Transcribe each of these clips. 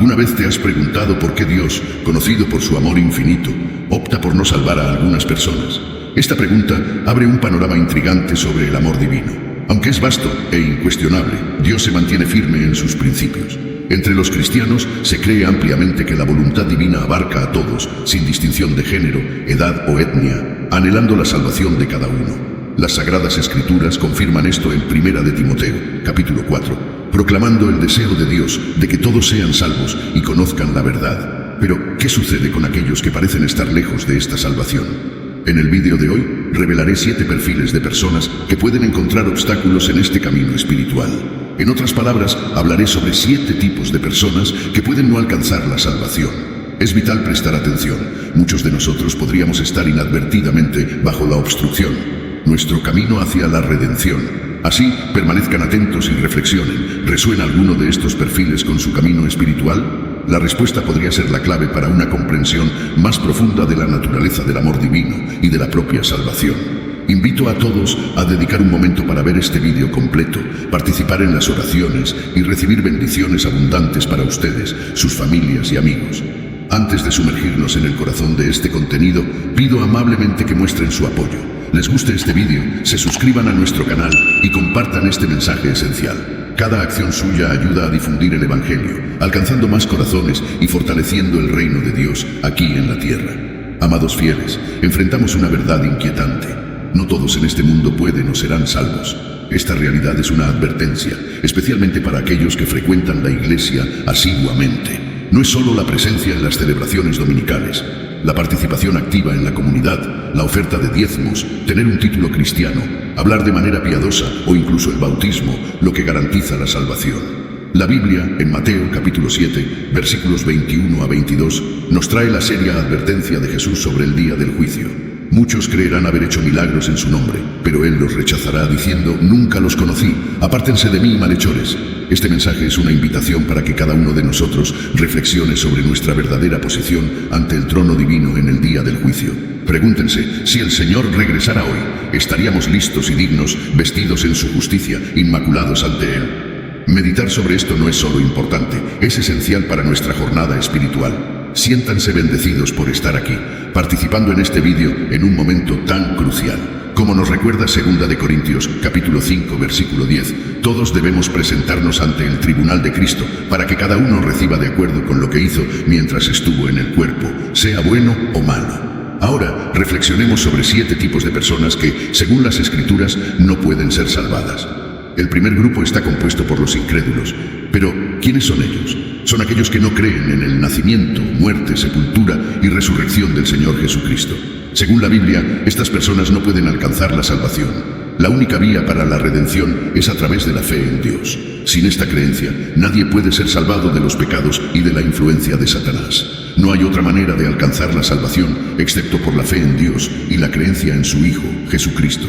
¿Alguna vez te has preguntado por qué Dios, conocido por su amor infinito, opta por no salvar a algunas personas? Esta pregunta abre un panorama intrigante sobre el amor divino. Aunque es vasto e incuestionable, Dios se mantiene firme en sus principios. Entre los cristianos se cree ampliamente que la voluntad divina abarca a todos, sin distinción de género, edad o etnia, anhelando la salvación de cada uno. Las Sagradas Escrituras confirman esto en 1 de Timoteo, capítulo 4, proclamando el deseo de Dios de que todos sean salvos y conozcan la verdad. Pero, ¿qué sucede con aquellos que parecen estar lejos de esta salvación? En el vídeo de hoy, revelaré 7 perfiles de personas que pueden encontrar obstáculos en este camino espiritual. En otras palabras, hablaré sobre 7 tipos de personas que pueden no alcanzar la salvación. Es vital prestar atención. Muchos de nosotros podríamos estar inadvertidamente bajo la obstrucción. Nuestro camino hacia la redención. Así, permanezcan atentos y reflexionen. ¿Resuena alguno de estos perfiles con su camino espiritual? La respuesta podría ser la clave para una comprensión más profunda de la naturaleza del amor divino y de la propia salvación. Invito a todos a dedicar un momento para ver este vídeo completo, participar en las oraciones y recibir bendiciones abundantes para ustedes, sus familias y amigos. Antes de sumergirnos en el corazón de este contenido, pido amablemente que muestren su apoyo. Les guste este vídeo, se suscriban a nuestro canal y compartan este mensaje esencial. Cada acción suya ayuda a difundir el Evangelio, alcanzando más corazones y fortaleciendo el reino de Dios aquí en la tierra. Amados fieles, enfrentamos una verdad inquietante. No todos en este mundo pueden o serán salvos. Esta realidad es una advertencia, especialmente para aquellos que frecuentan la iglesia asiduamente. No es solo la presencia en las celebraciones dominicales, la participación activa en la comunidad, la oferta de diezmos, tener un título cristiano, hablar de manera piadosa o incluso el bautismo, lo que garantiza la salvación. La Biblia, en Mateo capítulo 7, versículos 21 a 22, nos trae la seria advertencia de Jesús sobre el día del juicio. Muchos creerán haber hecho milagros en su nombre, pero Él los rechazará diciendo: nunca los conocí, apártense de mí, malhechores. Este mensaje es una invitación para que cada uno de nosotros reflexione sobre nuestra verdadera posición ante el trono divino en el día del juicio. Pregúntense, si el Señor regresara hoy, ¿estaríamos listos y dignos, vestidos en su justicia, inmaculados ante Él? Meditar sobre esto no es solo importante, es esencial para nuestra jornada espiritual. Siéntanse bendecidos por estar aquí, participando en este vídeo en un momento tan crucial. Como nos recuerda 2 de Corintios, capítulo 5, versículo 10, todos debemos presentarnos ante el tribunal de Cristo para que cada uno reciba de acuerdo con lo que hizo mientras estuvo en el cuerpo, sea bueno o malo. Ahora, reflexionemos sobre 7 tipos de personas que, según las Escrituras, no pueden ser salvadas. El primer grupo está compuesto por los incrédulos. Pero, ¿quiénes son ellos? Son aquellos que no creen en el nacimiento, muerte, sepultura y resurrección del Señor Jesucristo. Según la Biblia, estas personas no pueden alcanzar la salvación. La única vía para la redención es a través de la fe en Dios. Sin esta creencia, nadie puede ser salvado de los pecados y de la influencia de Satanás. No hay otra manera de alcanzar la salvación excepto por la fe en Dios y la creencia en su Hijo, Jesucristo.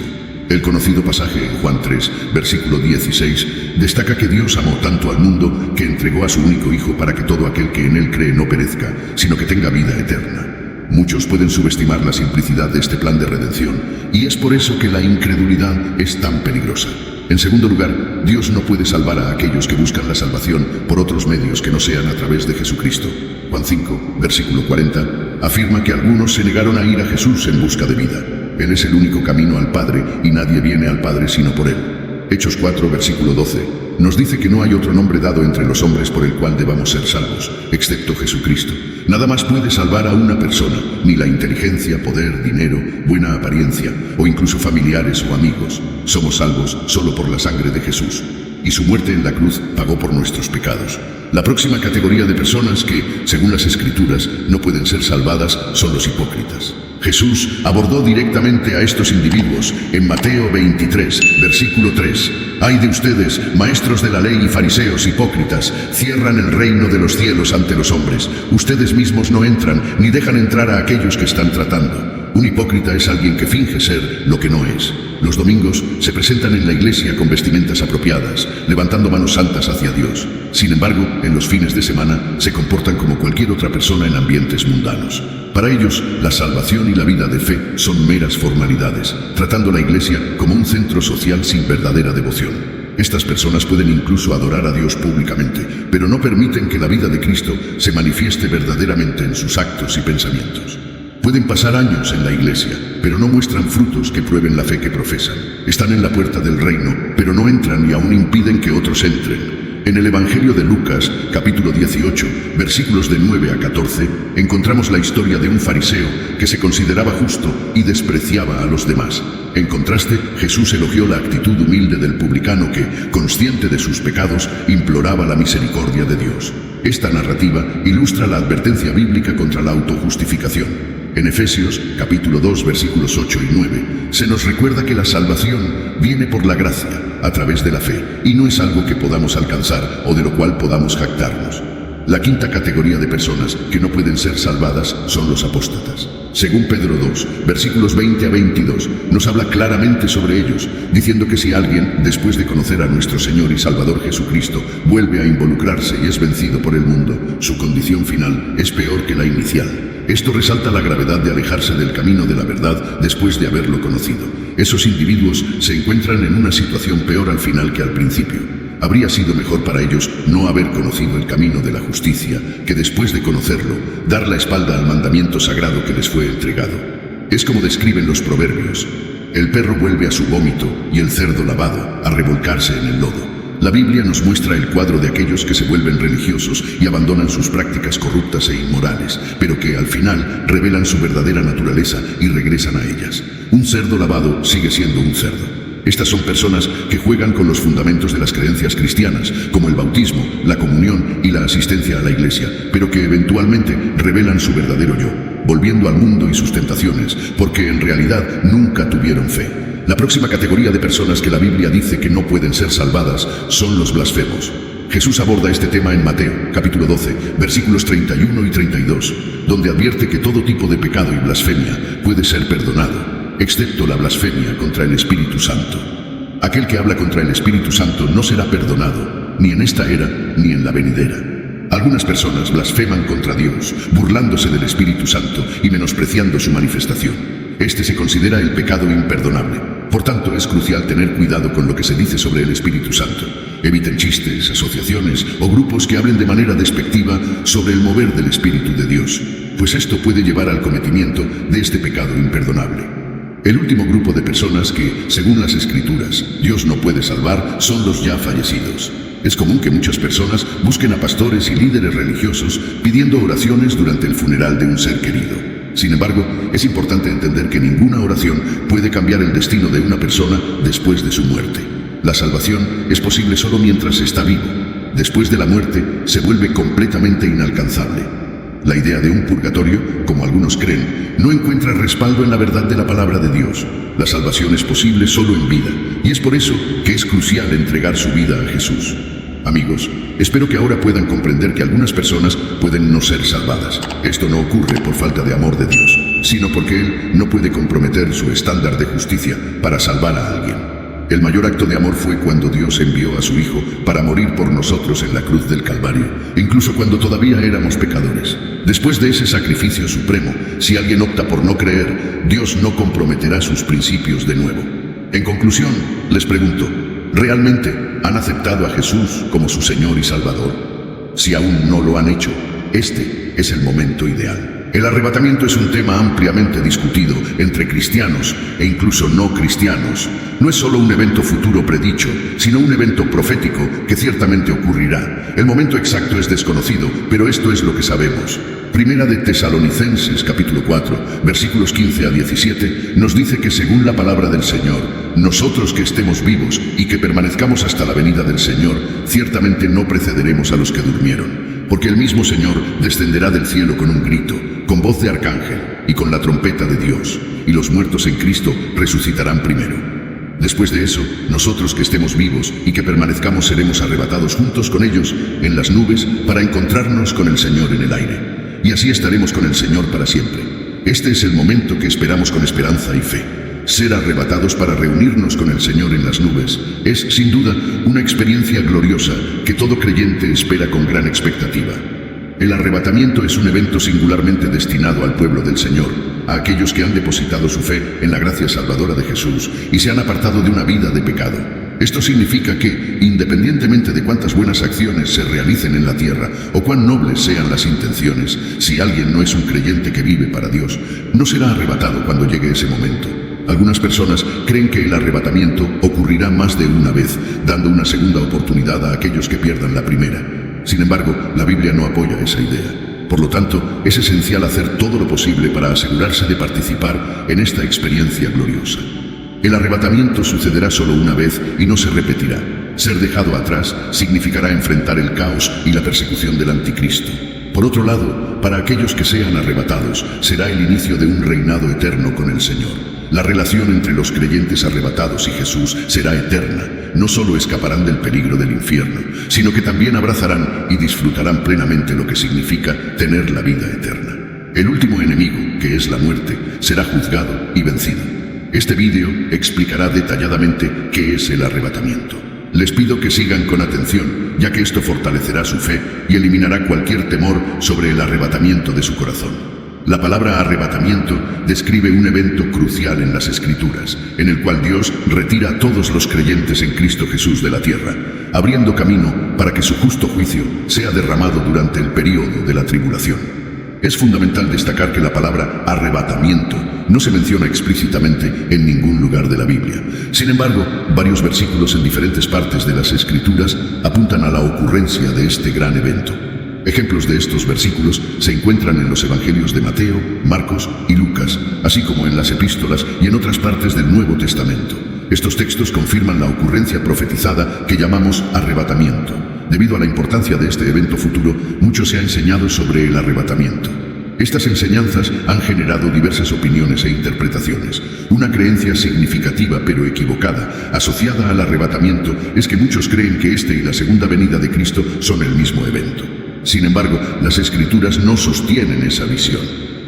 El conocido pasaje en Juan 3, versículo 16, destaca que Dios amó tanto al mundo que entregó a su único Hijo para que todo aquel que en Él cree no perezca, sino que tenga vida eterna. Muchos pueden subestimar la simplicidad de este plan de redención, y es por eso que la incredulidad es tan peligrosa. En segundo lugar, Dios no puede salvar a aquellos que buscan la salvación por otros medios que no sean a través de Jesucristo. Juan 5, versículo 40, afirma que algunos se negaron a ir a Jesús en busca de vida. Él es el único camino al Padre y nadie viene al Padre sino por Él. Hechos 4, versículo 12, nos dice que no hay otro nombre dado entre los hombres por el cual debamos ser salvos, excepto Jesucristo. Nada más puede salvar a una persona, ni la inteligencia, poder, dinero, buena apariencia, o incluso familiares o amigos. Somos salvos solo por la sangre de Jesús, y su muerte en la cruz pagó por nuestros pecados. La próxima categoría de personas que, según las Escrituras, no pueden ser salvadas son los hipócritas. Jesús abordó directamente a estos individuos en Mateo 23, versículo 3. «Ay de ustedes, maestros de la ley y fariseos hipócritas, cierran el reino de los cielos ante los hombres. Ustedes mismos no entran, ni dejan entrar a aquellos que están tratando». Un hipócrita es alguien que finge ser lo que no es. Los domingos se presentan en la iglesia con vestimentas apropiadas, levantando manos santas hacia Dios. Sin embargo, en los fines de semana se comportan como cualquier otra persona en ambientes mundanos. Para ellos, la salvación y la vida de fe son meras formalidades, tratando la iglesia como un centro social sin verdadera devoción. Estas personas pueden incluso adorar a Dios públicamente, pero no permiten que la vida de Cristo se manifieste verdaderamente en sus actos y pensamientos. Pueden pasar años en la iglesia, pero no muestran frutos que prueben la fe que profesan. Están en la puerta del reino, pero no entran y aún impiden que otros entren. En el Evangelio de Lucas, capítulo 18, versículos de 9 a 14, encontramos la historia de un fariseo que se consideraba justo y despreciaba a los demás. En contraste, Jesús elogió la actitud humilde del publicano que, consciente de sus pecados, imploraba la misericordia de Dios. Esta narrativa ilustra la advertencia bíblica contra la autojustificación. En Efesios, capítulo 2, versículos 8 y 9, se nos recuerda que la salvación viene por la gracia, a través de la fe, y no es algo que podamos alcanzar o de lo cual podamos jactarnos. La quinta categoría de personas que no pueden ser salvadas son los apóstatas. Según Pedro 2, versículos 20 a 22, nos habla claramente sobre ellos, diciendo que si alguien, después de conocer a nuestro Señor y Salvador Jesucristo, vuelve a involucrarse y es vencido por el mundo, su condición final es peor que la inicial. Esto resalta la gravedad de alejarse del camino de la verdad después de haberlo conocido. Esos individuos se encuentran en una situación peor al final que al principio. Habría sido mejor para ellos no haber conocido el camino de la justicia que después de conocerlo, dar la espalda al mandamiento sagrado que les fue entregado. Es como describen los proverbios: el perro vuelve a su vómito y el cerdo lavado a revolcarse en el lodo. La Biblia nos muestra el cuadro de aquellos que se vuelven religiosos y abandonan sus prácticas corruptas e inmorales, pero que al final revelan su verdadera naturaleza y regresan a ellas. Un cerdo lavado sigue siendo un cerdo. Estas son personas que juegan con los fundamentos de las creencias cristianas, como el bautismo, la comunión y la asistencia a la iglesia, pero que eventualmente revelan su verdadero yo, volviendo al mundo y sus tentaciones, porque en realidad nunca tuvieron fe. La próxima categoría de personas que la Biblia dice que no pueden ser salvadas son los blasfemos. Jesús aborda este tema en Mateo, capítulo 12, versículos 31 y 32, donde advierte que todo tipo de pecado y blasfemia puede ser perdonado, excepto la blasfemia contra el Espíritu Santo. Aquel que habla contra el Espíritu Santo no será perdonado, ni en esta era, ni en la venidera. Algunas personas blasfeman contra Dios, burlándose del Espíritu Santo y menospreciando su manifestación. Este se considera el pecado imperdonable. Por tanto, es crucial tener cuidado con lo que se dice sobre el Espíritu Santo. Eviten chistes, asociaciones o grupos que hablen de manera despectiva sobre el mover del Espíritu de Dios, pues esto puede llevar al cometimiento de este pecado imperdonable. El último grupo de personas que, según las Escrituras, Dios no puede salvar son los ya fallecidos. Es común que muchas personas busquen a pastores y líderes religiosos pidiendo oraciones durante el funeral de un ser querido. Sin embargo, es importante entender que ninguna oración puede cambiar el destino de una persona después de su muerte. La salvación es posible solo mientras está vivo. Después de la muerte, se vuelve completamente inalcanzable. La idea de un purgatorio, como algunos creen, no encuentra respaldo en la verdad de la palabra de Dios. La salvación es posible solo en vida, y es por eso que es crucial entregar su vida a Jesús. Amigos, espero que ahora puedan comprender que algunas personas pueden no ser salvadas. Esto no ocurre por falta de amor de Dios, sino porque Él no puede comprometer su estándar de justicia para salvar a alguien. El mayor acto de amor fue cuando Dios envió a su Hijo para morir por nosotros en la cruz del Calvario, incluso cuando todavía éramos pecadores. Después de ese sacrificio supremo, si alguien opta por no creer, Dios no comprometerá sus principios de nuevo. En conclusión, les pregunto, ¿realmente han aceptado a Jesús como su Señor y Salvador? Si aún no lo han hecho, este es el momento ideal. El arrebatamiento es un tema ampliamente discutido entre cristianos e incluso no cristianos. No es solo un evento futuro predicho, sino un evento profético que ciertamente ocurrirá. El momento exacto es desconocido, pero esto es lo que sabemos. Primera de Tesalonicenses, capítulo 4, versículos 15 a 17, nos dice que según la palabra del Señor, nosotros que estemos vivos y que permanezcamos hasta la venida del Señor, ciertamente no precederemos a los que durmieron. Porque el mismo Señor descenderá del cielo con un grito, con voz de arcángel y con la trompeta de Dios, y los muertos en Cristo resucitarán primero. Después de eso, nosotros que estemos vivos y que permanezcamos seremos arrebatados juntos con ellos en las nubes para encontrarnos con el Señor en el aire. Y así estaremos con el Señor para siempre. Este es el momento que esperamos con esperanza y fe. Ser arrebatados para reunirnos con el Señor en las nubes es, sin duda, una experiencia gloriosa que todo creyente espera con gran expectativa. El arrebatamiento es un evento singularmente destinado al pueblo del Señor, a aquellos que han depositado su fe en la gracia salvadora de Jesús y se han apartado de una vida de pecado. Esto significa que, independientemente de cuántas buenas acciones se realicen en la tierra o cuán nobles sean las intenciones, si alguien no es un creyente que vive para Dios, no será arrebatado cuando llegue ese momento. Algunas personas creen que el arrebatamiento ocurrirá más de una vez, dando una segunda oportunidad a aquellos que pierdan la primera. Sin embargo, la Biblia no apoya esa idea. Por lo tanto, es esencial hacer todo lo posible para asegurarse de participar en esta experiencia gloriosa. El arrebatamiento sucederá solo una vez y no se repetirá. Ser dejado atrás significará enfrentar el caos y la persecución del anticristo. Por otro lado, para aquellos que sean arrebatados, será el inicio de un reinado eterno con el Señor. La relación entre los creyentes arrebatados y Jesús será eterna. No solo escaparán del peligro del infierno, sino que también abrazarán y disfrutarán plenamente lo que significa tener la vida eterna. El último enemigo, que es la muerte, será juzgado y vencido. Este vídeo explicará detalladamente qué es el arrebatamiento. Les pido que sigan con atención, ya que esto fortalecerá su fe y eliminará cualquier temor sobre el arrebatamiento de su corazón. La palabra arrebatamiento describe un evento crucial en las Escrituras, en el cual Dios retira a todos los creyentes en Cristo Jesús de la tierra, abriendo camino para que su justo juicio sea derramado durante el período de la tribulación. Es fundamental destacar que la palabra arrebatamiento no se menciona explícitamente en ningún lugar de la Biblia. Sin embargo, varios versículos en diferentes partes de las Escrituras apuntan a la ocurrencia de este gran evento. Ejemplos de estos versículos se encuentran en los evangelios de Mateo, Marcos y Lucas, así como en las epístolas y en otras partes del Nuevo Testamento. Estos textos confirman la ocurrencia profetizada que llamamos arrebatamiento. Debido a la importancia de este evento futuro, mucho se ha enseñado sobre el arrebatamiento. Estas enseñanzas han generado diversas opiniones e interpretaciones. Una creencia significativa pero equivocada asociada al arrebatamiento es que muchos creen que este y la segunda venida de Cristo son el mismo evento. Sin embargo, las Escrituras no sostienen esa visión.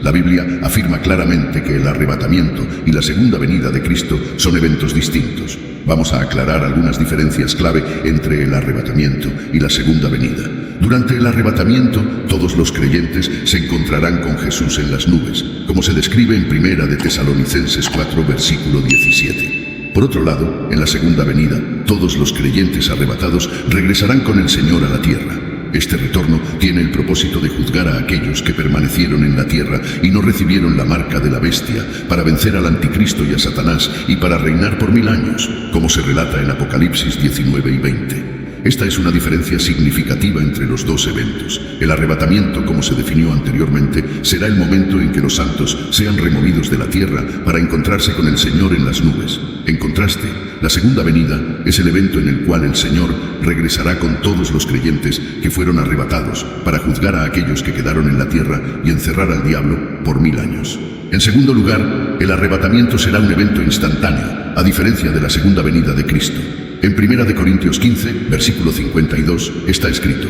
La Biblia afirma claramente que el arrebatamiento y la segunda venida de Cristo son eventos distintos. Vamos a aclarar algunas diferencias clave entre el arrebatamiento y la segunda venida. Durante el arrebatamiento, todos los creyentes se encontrarán con Jesús en las nubes, como se describe en 1 de Tesalonicenses 4, versículo 17. Por otro lado, en la segunda venida, todos los creyentes arrebatados regresarán con el Señor a la tierra. Este retorno tiene el propósito de juzgar a aquellos que permanecieron en la tierra y no recibieron la marca de la bestia, para vencer al anticristo y a Satanás y para reinar por 1000 años, como se relata en Apocalipsis 19 y 20. Esta es una diferencia significativa entre los dos eventos. El arrebatamiento, como se definió anteriormente, será el momento en que los santos sean removidos de la tierra para encontrarse con el Señor en las nubes. En contraste, la segunda venida es el evento en el cual el Señor regresará con todos los creyentes que fueron arrebatados para juzgar a aquellos que quedaron en la tierra y encerrar al diablo por 1000 años. En segundo lugar, el arrebatamiento será un evento instantáneo, a diferencia de la segunda venida de Cristo. En 1 Corintios 15, versículo 52, está escrito: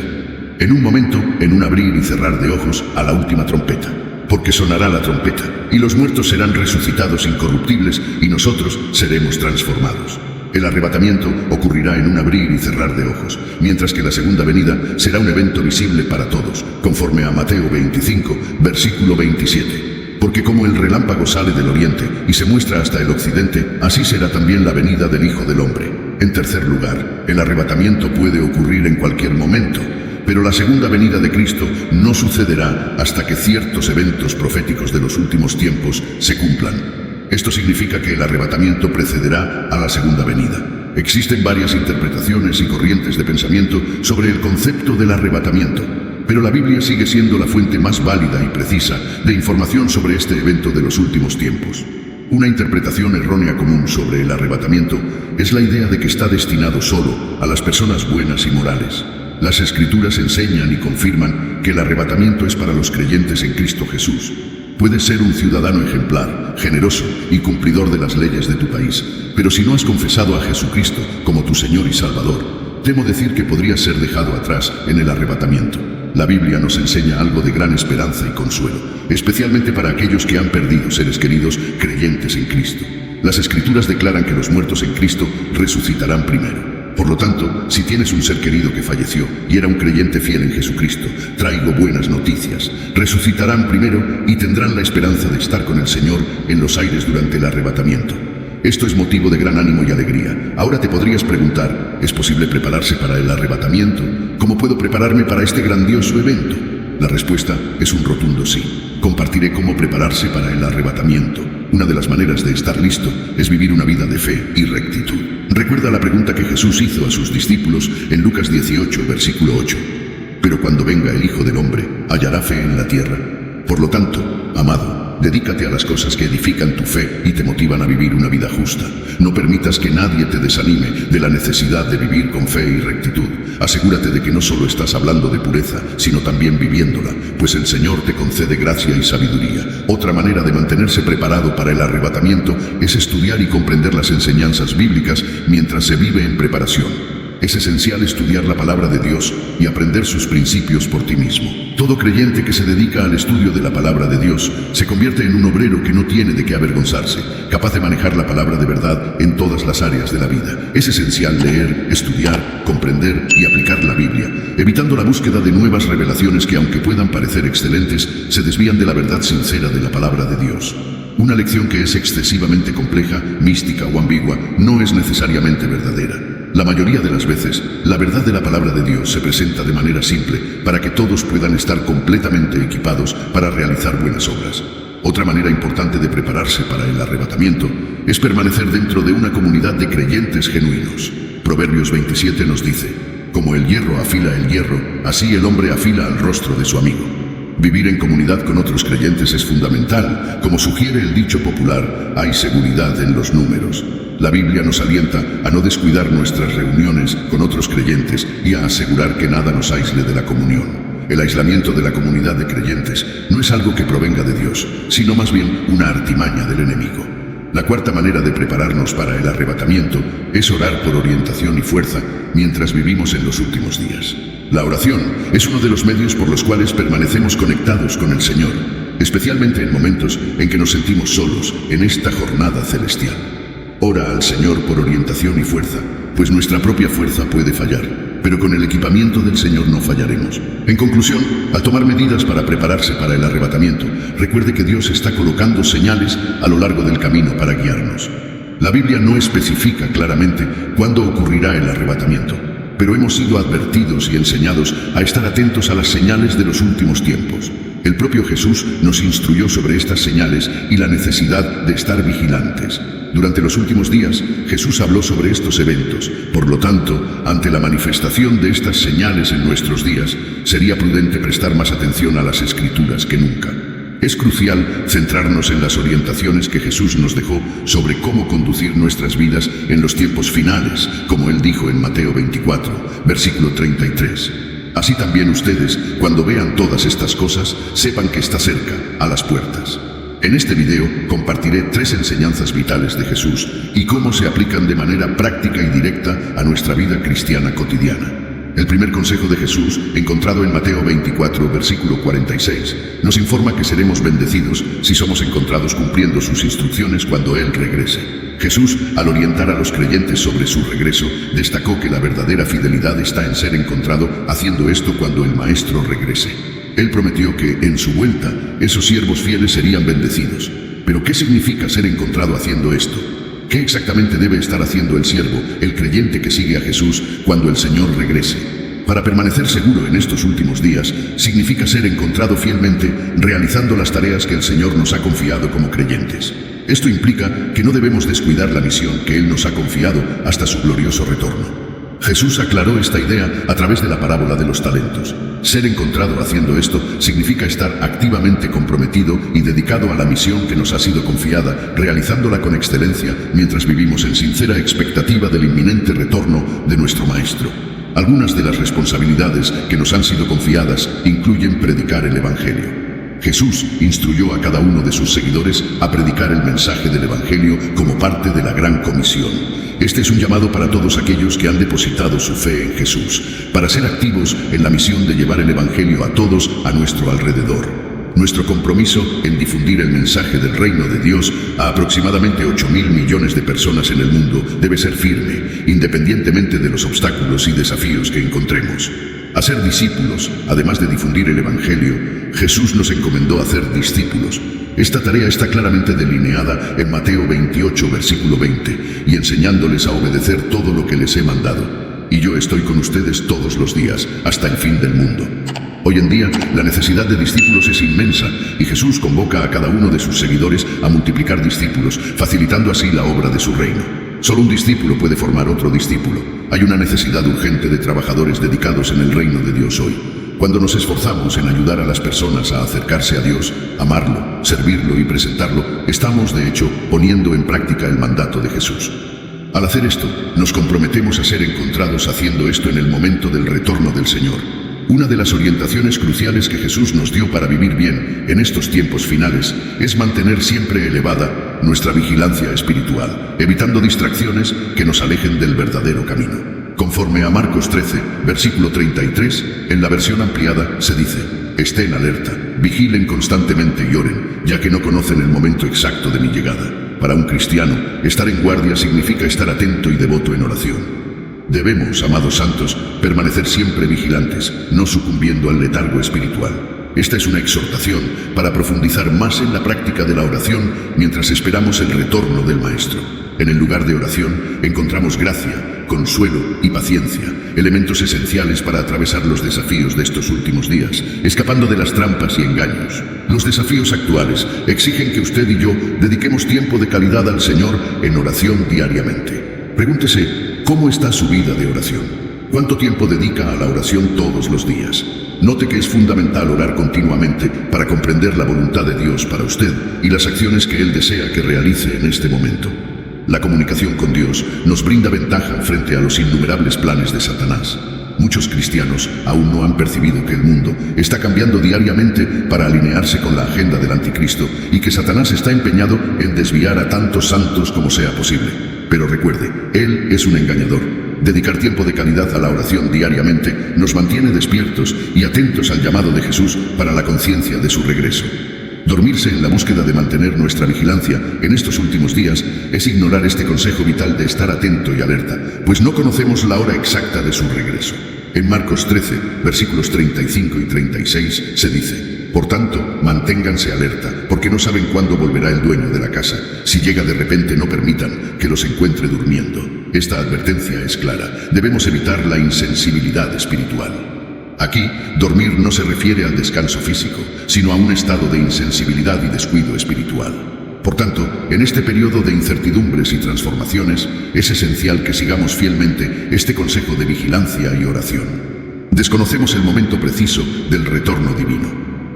en un momento, en un abrir y cerrar de ojos, a la última trompeta. Porque sonará la trompeta, y los muertos serán resucitados incorruptibles, y nosotros seremos transformados. El arrebatamiento ocurrirá en un abrir y cerrar de ojos, mientras que la segunda venida será un evento visible para todos, conforme a Mateo 25, versículo 27. Porque como el relámpago sale del oriente y se muestra hasta el occidente, así será también la venida del Hijo del Hombre. En tercer lugar, el arrebatamiento puede ocurrir en cualquier momento, pero la segunda venida de Cristo no sucederá hasta que ciertos eventos proféticos de los últimos tiempos se cumplan. Esto significa que el arrebatamiento precederá a la segunda venida. Existen varias interpretaciones y corrientes de pensamiento sobre el concepto del arrebatamiento, pero la Biblia sigue siendo la fuente más válida y precisa de información sobre este evento de los últimos tiempos. Una interpretación errónea común sobre el arrebatamiento es la idea de que está destinado solo a las personas buenas y morales. Las Escrituras enseñan y confirman que el arrebatamiento es para los creyentes en Cristo Jesús. Puedes ser un ciudadano ejemplar, generoso y cumplidor de las leyes de tu país, pero si no has confesado a Jesucristo como tu Señor y Salvador, temo decir que podrías ser dejado atrás en el arrebatamiento. La Biblia nos enseña algo de gran esperanza y consuelo, especialmente para aquellos que han perdido seres queridos creyentes en Cristo. Las Escrituras declaran que los muertos en Cristo resucitarán primero. Por lo tanto, si tienes un ser querido que falleció y era un creyente fiel en Jesucristo, traigo buenas noticias. Resucitarán primero y tendrán la esperanza de estar con el Señor en los aires durante el arrebatamiento. Esto es motivo de gran ánimo y alegría. Ahora te podrías preguntar, ¿es posible prepararse para el arrebatamiento? ¿Cómo puedo prepararme para este grandioso evento? La respuesta es un rotundo sí. Compartiré cómo prepararse para el arrebatamiento. Una de las maneras de estar listo es vivir una vida de fe y rectitud. Recuerda la pregunta que Jesús hizo a sus discípulos en Lucas 18, versículo 8. Pero cuando venga el Hijo del Hombre, ¿hallará fe en la tierra? Por lo tanto, amado, dedícate a las cosas que edifican tu fe y te motivan a vivir una vida justa. No permitas que nadie te desanime de la necesidad de vivir con fe y rectitud. Asegúrate de que no solo estás hablando de pureza, sino también viviéndola, pues el Señor te concede gracia y sabiduría. Otra manera de mantenerse preparado para el arrebatamiento es estudiar y comprender las enseñanzas bíblicas mientras se vive en preparación. Es esencial estudiar la palabra de Dios y aprender sus principios por ti mismo. Todo creyente que se dedica al estudio de la palabra de Dios se convierte en un obrero que no tiene de qué avergonzarse, capaz de manejar la palabra de verdad en todas las áreas de la vida. Es esencial leer, estudiar, comprender y aplicar la Biblia, evitando la búsqueda de nuevas revelaciones que, aunque puedan parecer excelentes, se desvían de la verdad sincera de la palabra de Dios. Una lección que es excesivamente compleja, mística o ambigua no es necesariamente verdadera. La mayoría de las veces, la verdad de la palabra de Dios se presenta de manera simple para que todos puedan estar completamente equipados para realizar buenas obras. Otra manera importante de prepararse para el arrebatamiento es permanecer dentro de una comunidad de creyentes genuinos. Proverbios 27 nos dice, como el hierro afila el hierro, así el hombre afila al rostro de su amigo. Vivir en comunidad con otros creyentes es fundamental. Como sugiere el dicho popular, hay seguridad en los números. La Biblia nos alienta a no descuidar nuestras reuniones con otros creyentes y a asegurar que nada nos aísle de la comunión. El aislamiento de la comunidad de creyentes no es algo que provenga de Dios, sino más bien una artimaña del enemigo. La cuarta manera de prepararnos para el arrebatamiento es orar por orientación y fuerza mientras vivimos en los últimos días. La oración es uno de los medios por los cuales permanecemos conectados con el Señor, especialmente en momentos en que nos sentimos solos en esta jornada celestial. Ora al Señor por orientación y fuerza, pues nuestra propia fuerza puede fallar, pero con el equipamiento del Señor no fallaremos. En conclusión, al tomar medidas para prepararse para el arrebatamiento, recuerde que Dios está colocando señales a lo largo del camino para guiarnos. La Biblia no especifica claramente cuándo ocurrirá el arrebatamiento, pero hemos sido advertidos y enseñados a estar atentos a las señales de los últimos tiempos. El propio Jesús nos instruyó sobre estas señales y la necesidad de estar vigilantes. Durante los últimos días, Jesús habló sobre estos eventos. Por lo tanto, ante la manifestación de estas señales en nuestros días, sería prudente prestar más atención a las Escrituras que nunca. Es crucial centrarnos en las orientaciones que Jesús nos dejó sobre cómo conducir nuestras vidas en los tiempos finales, como Él dijo en Mateo 24, versículo 33. Así también ustedes, cuando vean todas estas cosas, sepan que está cerca, a las puertas. En este video compartiré 3 enseñanzas vitales de Jesús y cómo se aplican de manera práctica y directa a nuestra vida cristiana cotidiana. El primer consejo de Jesús, encontrado en Mateo 24, versículo 46, nos informa que seremos bendecidos si somos encontrados cumpliendo sus instrucciones cuando Él regrese. Jesús, al orientar a los creyentes sobre su regreso, destacó que la verdadera fidelidad está en ser encontrado haciendo esto cuando el Maestro regrese. Él prometió que, en su vuelta, esos siervos fieles serían bendecidos. ¿Pero qué significa ser encontrado haciendo esto? ¿Qué exactamente debe estar haciendo el siervo, el creyente que sigue a Jesús, cuando el Señor regrese? Para permanecer seguro en estos últimos días, significa ser encontrado fielmente, realizando las tareas que el Señor nos ha confiado como creyentes. Esto implica que no debemos descuidar la misión que Él nos ha confiado hasta su glorioso retorno. Jesús aclaró esta idea a través de la parábola de los talentos. Ser encontrado haciendo esto significa estar activamente comprometido y dedicado a la misión que nos ha sido confiada, realizándola con excelencia mientras vivimos en sincera expectativa del inminente retorno de nuestro Maestro. Algunas de las responsabilidades que nos han sido confiadas incluyen predicar el Evangelio. Jesús instruyó a cada uno de sus seguidores a predicar el mensaje del Evangelio como parte de la Gran Comisión. Este es un llamado para todos aquellos que han depositado su fe en Jesús, para ser activos en la misión de llevar el Evangelio a todos a nuestro alrededor. Nuestro compromiso en difundir el mensaje del reino de Dios a aproximadamente 8.000 millones de personas en el mundo debe ser firme, independientemente de los obstáculos y desafíos que encontremos. A ser discípulos, además de difundir el Evangelio, Jesús nos encomendó a hacer discípulos. Esta tarea está claramente delineada en Mateo 28, versículo 20, y enseñándoles a obedecer todo lo que les he mandado. Y yo estoy con ustedes todos los días, hasta el fin del mundo. Hoy en día, la necesidad de discípulos es inmensa, y Jesús convoca a cada uno de sus seguidores a multiplicar discípulos, facilitando así la obra de su reino. Solo un discípulo puede formar otro discípulo. Hay una necesidad urgente de trabajadores dedicados en el reino de Dios hoy. Cuando nos esforzamos en ayudar a las personas a acercarse a Dios, amarlo, servirlo y presentarlo, estamos, de hecho, poniendo en práctica el mandato de Jesús. Al hacer esto, nos comprometemos a ser encontrados haciendo esto en el momento del retorno del Señor. Una de las orientaciones cruciales que Jesús nos dio para vivir bien en estos tiempos finales es mantener siempre elevada nuestra vigilancia espiritual, evitando distracciones que nos alejen del verdadero camino. Conforme a Marcos 13, versículo 33, en la versión ampliada se dice: estén alerta, vigilen constantemente y oren, ya que no conocen el momento exacto de mi llegada. Para un cristiano, estar en guardia significa estar atento y devoto en oración. Debemos, amados santos, permanecer siempre vigilantes, no sucumbiendo al letargo espiritual. Esta es una exhortación para profundizar más en la práctica de la oración mientras esperamos el retorno del Maestro. En el lugar de oración encontramos gracia, consuelo y paciencia, elementos esenciales para atravesar los desafíos de estos últimos días, escapando de las trampas y engaños. Los desafíos actuales exigen que usted y yo dediquemos tiempo de calidad al Señor en oración diariamente. Pregúntese, ¿cómo está su vida de oración? ¿Cuánto tiempo dedica a la oración todos los días? Note que es fundamental orar continuamente para comprender la voluntad de Dios para usted y las acciones que Él desea que realice en este momento. La comunicación con Dios nos brinda ventaja frente a los innumerables planes de Satanás. Muchos cristianos aún no han percibido que el mundo está cambiando diariamente para alinearse con la agenda del anticristo y que Satanás está empeñado en desviar a tantos santos como sea posible. Pero recuerde, él es un engañador. Dedicar tiempo de calidad a la oración diariamente nos mantiene despiertos y atentos al llamado de Jesús para la conciencia de su regreso. Dormirse en la búsqueda de mantener nuestra vigilancia en estos últimos días es ignorar este consejo vital de estar atento y alerta, pues no conocemos la hora exacta de su regreso. En Marcos 13, versículos 35 y 36 se dice: por tanto, manténganse alerta, porque no saben cuándo volverá el dueño de la casa. Si llega de repente, no permitan que los encuentre durmiendo. Esta advertencia es clara. Debemos evitar la insensibilidad espiritual. Aquí, dormir no se refiere al descanso físico, sino a un estado de insensibilidad y descuido espiritual. Por tanto, en este periodo de incertidumbres y transformaciones, es esencial que sigamos fielmente este consejo de vigilancia y oración. Desconocemos el momento preciso del retorno divino.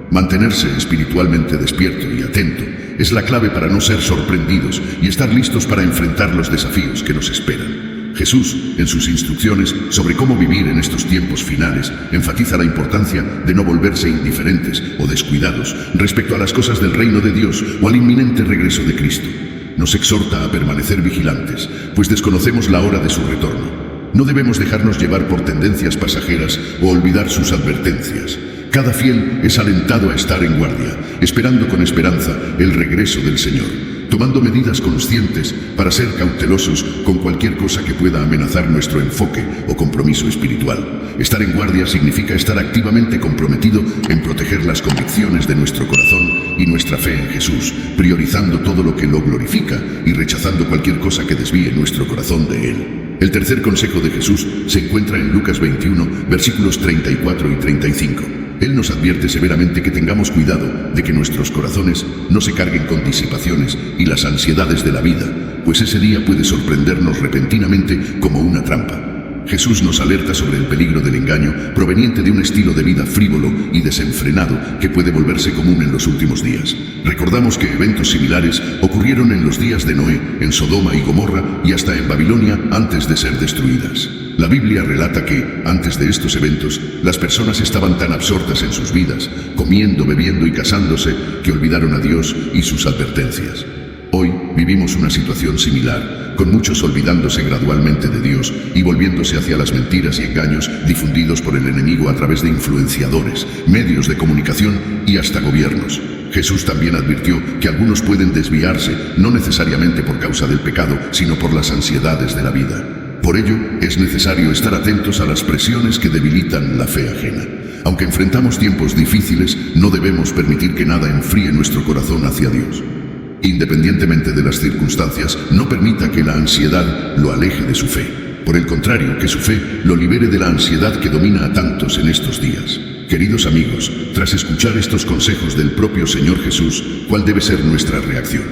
Mantenerse espiritualmente despierto y atento es la clave para no ser sorprendidos y estar listos para enfrentar los desafíos que nos esperan. Jesús, en sus instrucciones sobre cómo vivir en estos tiempos finales, enfatiza la importancia de no volverse indiferentes o descuidados respecto a las cosas del reino de Dios o al inminente regreso de Cristo. Nos exhorta a permanecer vigilantes, pues desconocemos la hora de su retorno. No debemos dejarnos llevar por tendencias pasajeras o olvidar sus advertencias. Cada fiel es alentado a estar en guardia, esperando con esperanza el regreso del Señor, tomando medidas conscientes para ser cautelosos con cualquier cosa que pueda amenazar nuestro enfoque o compromiso espiritual. Estar en guardia significa estar activamente comprometido en proteger las convicciones de nuestro corazón y nuestra fe en Jesús, priorizando todo lo que lo glorifica y rechazando cualquier cosa que desvíe nuestro corazón de Él. El tercer consejo de Jesús se encuentra en Lucas 21, versículos 34 y 35. Él nos advierte severamente que tengamos cuidado de que nuestros corazones no se carguen con disipaciones y las ansiedades de la vida, pues ese día puede sorprendernos repentinamente como una trampa. Jesús nos alerta sobre el peligro del engaño proveniente de un estilo de vida frívolo y desenfrenado que puede volverse común en los últimos días. Recordamos que eventos similares ocurrieron en los días de Noé, en Sodoma y Gomorra y hasta en Babilonia antes de ser destruidas. La Biblia relata que, antes de estos eventos, las personas estaban tan absortas en sus vidas, comiendo, bebiendo y casándose, que olvidaron a Dios y sus advertencias. Hoy vivimos una situación similar, con muchos olvidándose gradualmente de Dios y volviéndose hacia las mentiras y engaños difundidos por el enemigo a través de influenciadores, medios de comunicación y hasta gobiernos. Jesús también advirtió que algunos pueden desviarse, no necesariamente por causa del pecado, sino por las ansiedades de la vida. Por ello, es necesario estar atentos a las presiones que debilitan la fe ajena. Aunque enfrentamos tiempos difíciles, no debemos permitir que nada enfríe nuestro corazón hacia Dios. Independientemente de las circunstancias, no permita que la ansiedad lo aleje de su fe. Por el contrario, que su fe lo libere de la ansiedad que domina a tantos en estos días. Queridos amigos, tras escuchar estos consejos del propio Señor Jesús, ¿cuál debe ser nuestra reacción?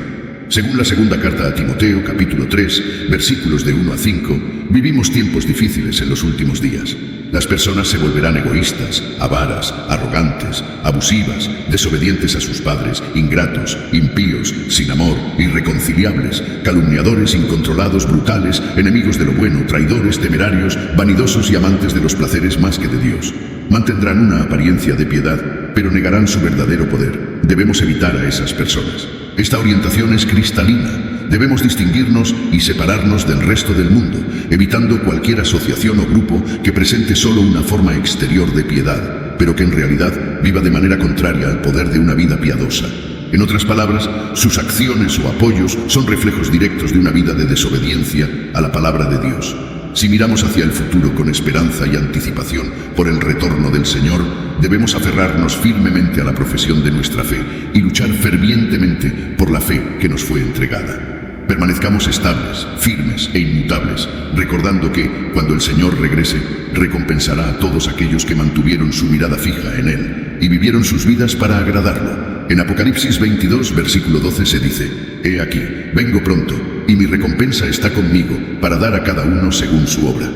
Según la segunda carta a Timoteo, capítulo 3, versículos de 1 a 5, vivimos tiempos difíciles en los últimos días. Las personas se volverán egoístas, avaras, arrogantes, abusivas, desobedientes a sus padres, ingratos, impíos, sin amor, irreconciliables, calumniadores, incontrolados, brutales, enemigos de lo bueno, traidores, temerarios, vanidosos y amantes de los placeres más que de Dios. Mantendrán una apariencia de piedad, pero negarán su verdadero poder. Debemos evitar a esas personas. Esta orientación es cristalina. Debemos distinguirnos y separarnos del resto del mundo, evitando cualquier asociación o grupo que presente solo una forma exterior de piedad, pero que en realidad viva de manera contraria al poder de una vida piadosa. En otras palabras, sus acciones o apoyos son reflejos directos de una vida de desobediencia a la palabra de Dios. Si miramos hacia el futuro con esperanza y anticipación por el retorno del Señor, debemos aferrarnos firmemente a la profesión de nuestra fe y luchar fervientemente por la fe que nos fue entregada. Permanezcamos estables, firmes e inmutables, recordando que, cuando el Señor regrese, recompensará a todos aquellos que mantuvieron su mirada fija en Él y vivieron sus vidas para agradarlo. En Apocalipsis 22, versículo 12 se dice: «He aquí, vengo pronto, y mi recompensa está conmigo, para dar a cada uno según su obra».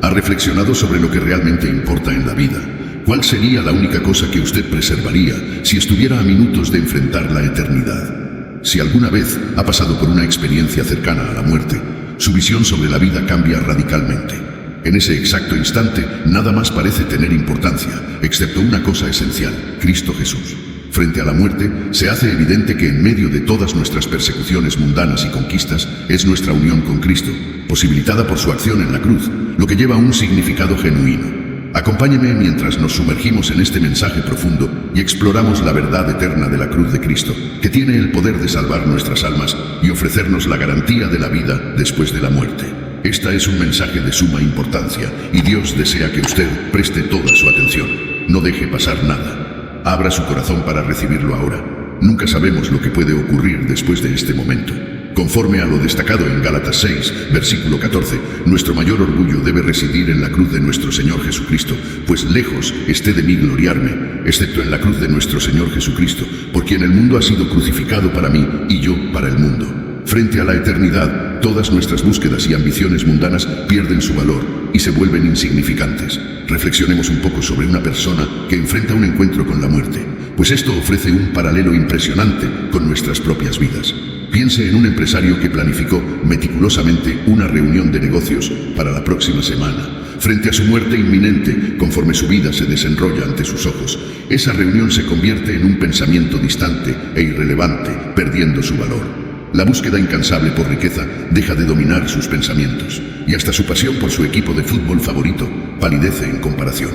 ¿Ha reflexionado sobre lo que realmente importa en la vida? ¿Cuál sería la única cosa que usted preservaría si estuviera a minutos de enfrentar la eternidad? Si alguna vez ha pasado por una experiencia cercana a la muerte, su visión sobre la vida cambia radicalmente. En ese exacto instante, nada más parece tener importancia, excepto una cosa esencial: Cristo Jesús. Frente a la muerte, se hace evidente que en medio de todas nuestras persecuciones mundanas y conquistas, es nuestra unión con Cristo, posibilitada por su acción en la cruz, lo que lleva un significado genuino. Acompáñeme mientras nos sumergimos en este mensaje profundo y exploramos la verdad eterna de la cruz de Cristo, que tiene el poder de salvar nuestras almas y ofrecernos la garantía de la vida después de la muerte. Esta es un mensaje de suma importancia y Dios desea que usted preste toda su atención. No deje pasar nada. Abra su corazón para recibirlo ahora. Nunca sabemos lo que puede ocurrir después de este momento. Conforme a lo destacado en Gálatas 6, versículo 14, nuestro mayor orgullo debe residir en la cruz de nuestro Señor Jesucristo, pues lejos esté de mí gloriarme, excepto en la cruz de nuestro Señor Jesucristo, por quien el mundo ha sido crucificado para mí y yo para el mundo. Frente a la eternidad, todas nuestras búsquedas y ambiciones mundanas pierden su valor y se vuelven insignificantes. Reflexionemos un poco sobre una persona que enfrenta un encuentro con la muerte, pues esto ofrece un paralelo impresionante con nuestras propias vidas. Piense en un empresario que planificó meticulosamente una reunión de negocios para la próxima semana. Frente a su muerte inminente, conforme su vida se desenrolla ante sus ojos, esa reunión se convierte en un pensamiento distante e irrelevante, perdiendo su valor. La búsqueda incansable por riqueza deja de dominar sus pensamientos, y hasta su pasión por su equipo de fútbol favorito palidece en comparación.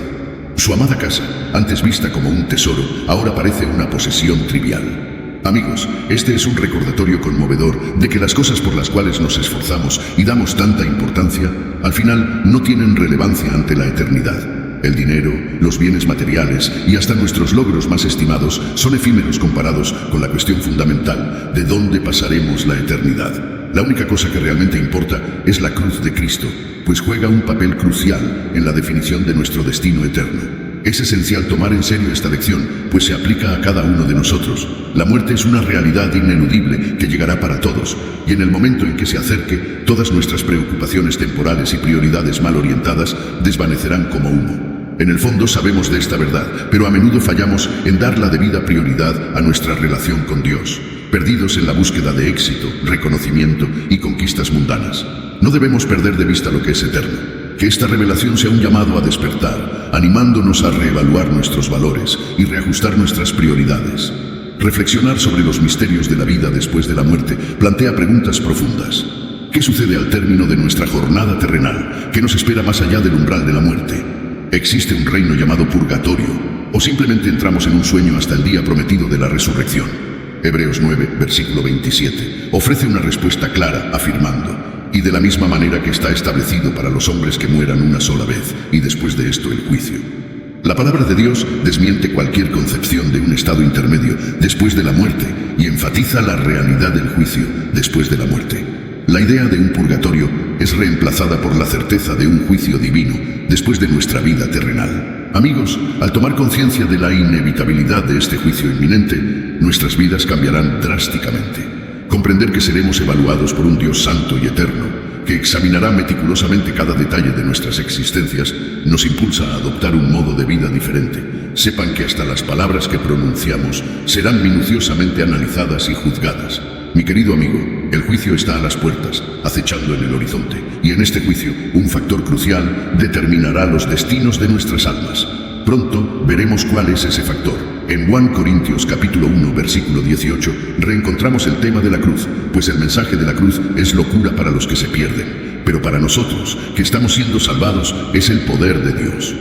Su amada casa, antes vista como un tesoro, ahora parece una posesión trivial. Amigos, este es un recordatorio conmovedor de que las cosas por las cuales nos esforzamos y damos tanta importancia, al final no tienen relevancia ante la eternidad. El dinero, los bienes materiales y hasta nuestros logros más estimados son efímeros comparados con la cuestión fundamental de dónde pasaremos la eternidad. La única cosa que realmente importa es la cruz de Cristo, pues juega un papel crucial en la definición de nuestro destino eterno. Es esencial tomar en serio esta lección, pues se aplica a cada uno de nosotros. La muerte es una realidad ineludible que llegará para todos, y en el momento en que se acerque, todas nuestras preocupaciones temporales y prioridades mal orientadas desvanecerán como humo. En el fondo sabemos de esta verdad, pero a menudo fallamos en dar la debida prioridad a nuestra relación con Dios, perdidos en la búsqueda de éxito, reconocimiento y conquistas mundanas. No debemos perder de vista lo que es eterno. Que esta revelación sea un llamado a despertar, animándonos a reevaluar nuestros valores y reajustar nuestras prioridades. Reflexionar sobre los misterios de la vida después de la muerte plantea preguntas profundas. ¿Qué sucede al término de nuestra jornada terrenal? ¿Qué nos espera más allá del umbral de la muerte? ¿Existe un reino llamado purgatorio? ¿O simplemente entramos en un sueño hasta el día prometido de la resurrección? Hebreos 9, versículo 27, ofrece una respuesta clara, afirmando: y de la misma manera que está establecido para los hombres que mueran una sola vez, y después de esto el juicio. La palabra de Dios desmiente cualquier concepción de un estado intermedio después de la muerte y enfatiza la realidad del juicio después de la muerte. La idea de un purgatorio es reemplazada por la certeza de un juicio divino después de nuestra vida terrenal. Amigos, al tomar conciencia de la inevitabilidad de este juicio inminente, nuestras vidas cambiarán drásticamente. Comprender que seremos evaluados por un Dios santo y eterno, que examinará meticulosamente cada detalle de nuestras existencias, nos impulsa a adoptar un modo de vida diferente. Sepan que hasta las palabras que pronunciamos serán minuciosamente analizadas y juzgadas. Mi querido amigo, el juicio está a las puertas, acechando en el horizonte, y en este juicio, un factor crucial determinará los destinos de nuestras almas. Pronto veremos cuál es ese factor. En 1 Corintios capítulo 1, versículo 18, reencontramos el tema de la cruz, pues el mensaje de la cruz es locura para los que se pierden, pero para nosotros, que estamos siendo salvados, es el poder de Dios.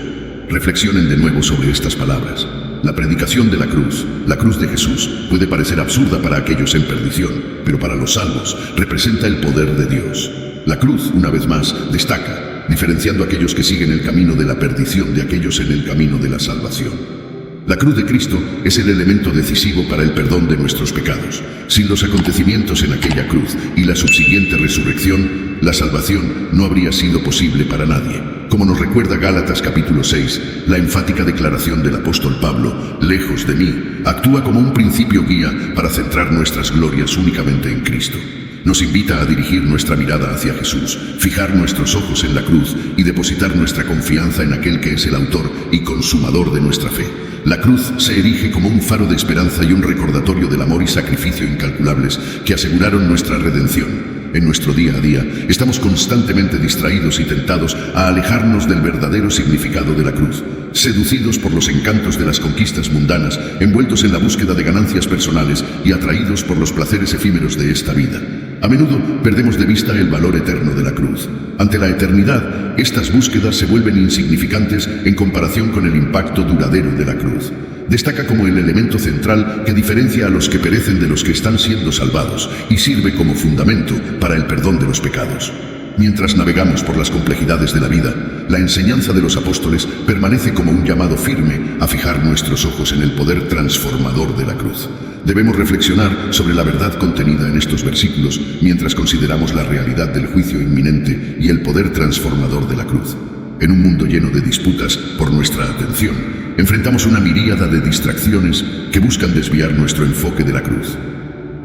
Reflexionen de nuevo sobre estas palabras. La predicación de la cruz de Jesús, puede parecer absurda para aquellos en perdición, pero para los salvos representa el poder de Dios. La cruz, una vez más, destaca, diferenciando a aquellos que siguen el camino de la perdición de aquellos en el camino de la salvación. La cruz de Cristo es el elemento decisivo para el perdón de nuestros pecados. Sin los acontecimientos en aquella cruz y la subsiguiente resurrección, la salvación no habría sido posible para nadie. Como nos recuerda Gálatas capítulo 6, la enfática declaración del apóstol Pablo, lejos de mí, actúa como un principio guía para centrar nuestras glorias únicamente en Cristo. Nos invita a dirigir nuestra mirada hacia Jesús, fijar nuestros ojos en la cruz y depositar nuestra confianza en aquel que es el autor y consumador de nuestra fe. La cruz se erige como un faro de esperanza y un recordatorio del amor y sacrificio incalculables que aseguraron nuestra redención. En nuestro día a día, estamos constantemente distraídos y tentados a alejarnos del verdadero significado de la cruz, seducidos por los encantos de las conquistas mundanas, envueltos en la búsqueda de ganancias personales y atraídos por los placeres efímeros de esta vida. A menudo perdemos de vista el valor eterno de la cruz. Ante la eternidad, estas búsquedas se vuelven insignificantes en comparación con el impacto duradero de la cruz. Destaca como el elemento central que diferencia a los que perecen de los que están siendo salvados y sirve como fundamento para el perdón de los pecados. Mientras navegamos por las complejidades de la vida, la enseñanza de los apóstoles permanece como un llamado firme a fijar nuestros ojos en el poder transformador de la cruz. Debemos reflexionar sobre la verdad contenida en estos versículos mientras consideramos la realidad del juicio inminente y el poder transformador de la cruz. En un mundo lleno de disputas por nuestra atención, enfrentamos una miríada de distracciones que buscan desviar nuestro enfoque de la cruz.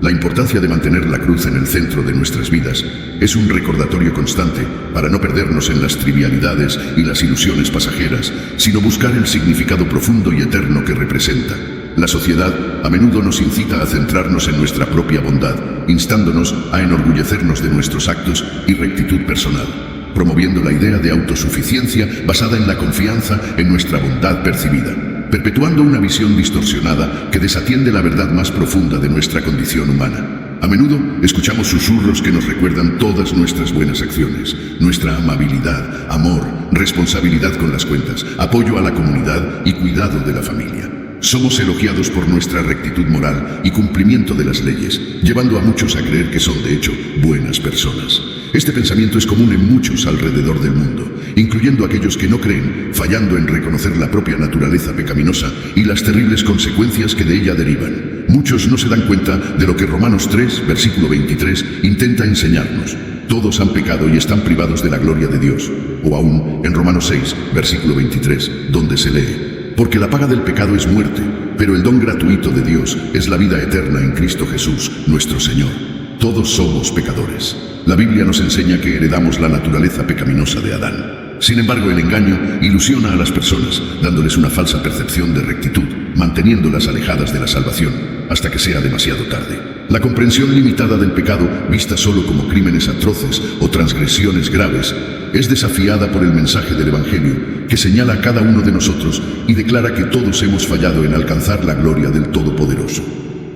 La importancia de mantener la cruz en el centro de nuestras vidas es un recordatorio constante para no perdernos en las trivialidades y las ilusiones pasajeras, sino buscar el significado profundo y eterno que representa. La sociedad a menudo nos incita a centrarnos en nuestra propia bondad, instándonos a enorgullecernos de nuestros actos y rectitud personal, promoviendo la idea de autosuficiencia basada en la confianza en nuestra bondad percibida, perpetuando una visión distorsionada que desatiende la verdad más profunda de nuestra condición humana. A menudo escuchamos susurros que nos recuerdan todas nuestras buenas acciones, nuestra amabilidad, amor, responsabilidad con las cuentas, apoyo a la comunidad y cuidado de la familia. Somos elogiados por nuestra rectitud moral y cumplimiento de las leyes, llevando a muchos a creer que son de hecho buenas personas. Este pensamiento es común en muchos alrededor del mundo, incluyendo aquellos que no creen, fallando en reconocer la propia naturaleza pecaminosa y las terribles consecuencias que de ella derivan. Muchos no se dan cuenta de lo que Romanos 3, versículo 23, intenta enseñarnos. Todos han pecado y están privados de la gloria de Dios. O aún en Romanos 6, versículo 23, donde se lee: porque la paga del pecado es muerte, pero el don gratuito de Dios es la vida eterna en Cristo Jesús, nuestro Señor. Todos somos pecadores. La Biblia nos enseña que heredamos la naturaleza pecaminosa de Adán. Sin embargo, el engaño ilusiona a las personas, dándoles una falsa percepción de rectitud, manteniéndolas alejadas de la salvación, hasta que sea demasiado tarde. La comprensión limitada del pecado, vista solo como crímenes atroces o transgresiones graves, es desafiada por el mensaje del Evangelio, que señala a cada uno de nosotros y declara que todos hemos fallado en alcanzar la gloria del Todopoderoso.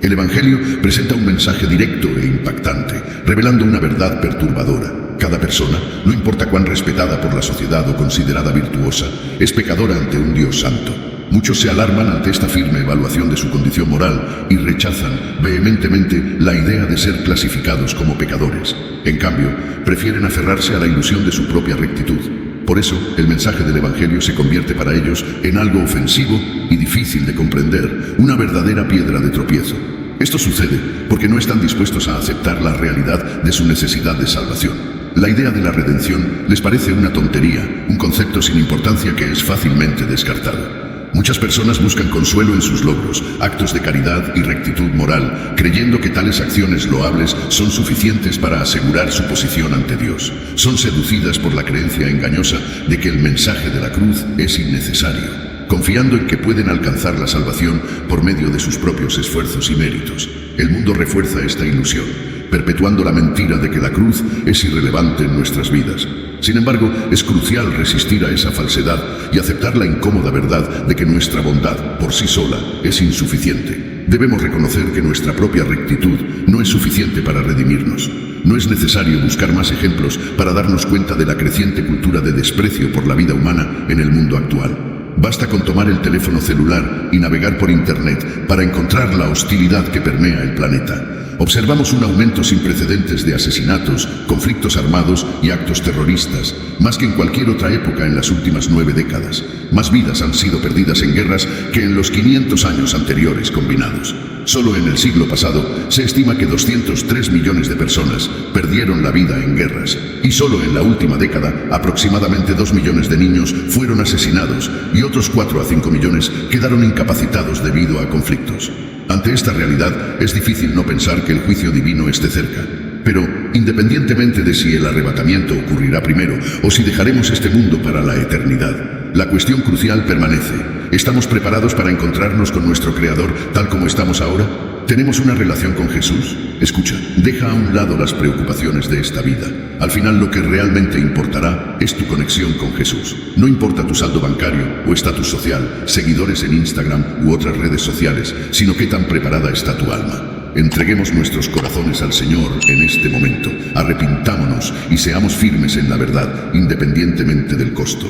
El Evangelio presenta un mensaje directo e impactante, revelando una verdad perturbadora. Cada persona, no importa cuán respetada por la sociedad o considerada virtuosa, es pecadora ante un Dios santo. Muchos se alarman ante esta firme evaluación de su condición moral y rechazan vehementemente la idea de ser clasificados como pecadores. En cambio, prefieren aferrarse a la ilusión de su propia rectitud. Por eso, el mensaje del Evangelio se convierte para ellos en algo ofensivo y difícil de comprender, una verdadera piedra de tropiezo. Esto sucede porque no están dispuestos a aceptar la realidad de su necesidad de salvación. La idea de la redención les parece una tontería, un concepto sin importancia que es fácilmente descartado. Muchas personas buscan consuelo en sus logros, actos de caridad y rectitud moral, creyendo que tales acciones loables son suficientes para asegurar su posición ante Dios. Son seducidas por la creencia engañosa de que el mensaje de la cruz es innecesario, confiando en que pueden alcanzar la salvación por medio de sus propios esfuerzos y méritos. El mundo refuerza esta ilusión, perpetuando la mentira de que la cruz es irrelevante en nuestras vidas. Sin embargo, es crucial resistir a esa falsedad y aceptar la incómoda verdad de que nuestra bondad, por sí sola, es insuficiente. Debemos reconocer que nuestra propia rectitud no es suficiente para redimirnos. No es necesario buscar más ejemplos para darnos cuenta de la creciente cultura de desprecio por la vida humana en el mundo actual. Basta con tomar el teléfono celular y navegar por Internet para encontrar la hostilidad que permea el planeta. Observamos un aumento sin precedentes de asesinatos, conflictos armados y actos terroristas, más que en cualquier otra época en las últimas 9 décadas. Más vidas han sido perdidas en guerras que en los 500 años anteriores combinados. Solo en el siglo pasado se estima que 203 millones de personas perdieron la vida en guerras, y solo en la última década aproximadamente 2 millones de niños fueron asesinados y otros 4 a 5 millones quedaron incapacitados debido a conflictos. Ante esta realidad, es difícil no pensar que el juicio divino esté cerca. Pero, independientemente de si el arrebatamiento ocurrirá primero o si dejaremos este mundo para la eternidad, la cuestión crucial permanece. ¿Estamos preparados para encontrarnos con nuestro Creador tal como estamos ahora? ¿Tenemos una relación con Jesús? Escucha, deja a un lado las preocupaciones de esta vida. Al final lo que realmente importará es tu conexión con Jesús. No importa tu saldo bancario o estatus social, seguidores en Instagram u otras redes sociales, sino qué tan preparada está tu alma. Entreguemos nuestros corazones al Señor en este momento. Arrepintámonos y seamos firmes en la verdad, independientemente del costo.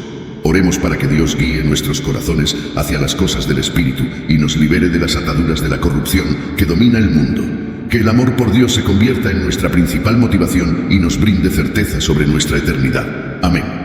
Oremos para que Dios guíe nuestros corazones hacia las cosas del Espíritu y nos libere de las ataduras de la corrupción que domina el mundo. Que el amor por Dios se convierta en nuestra principal motivación y nos brinde certeza sobre nuestra eternidad. Amén.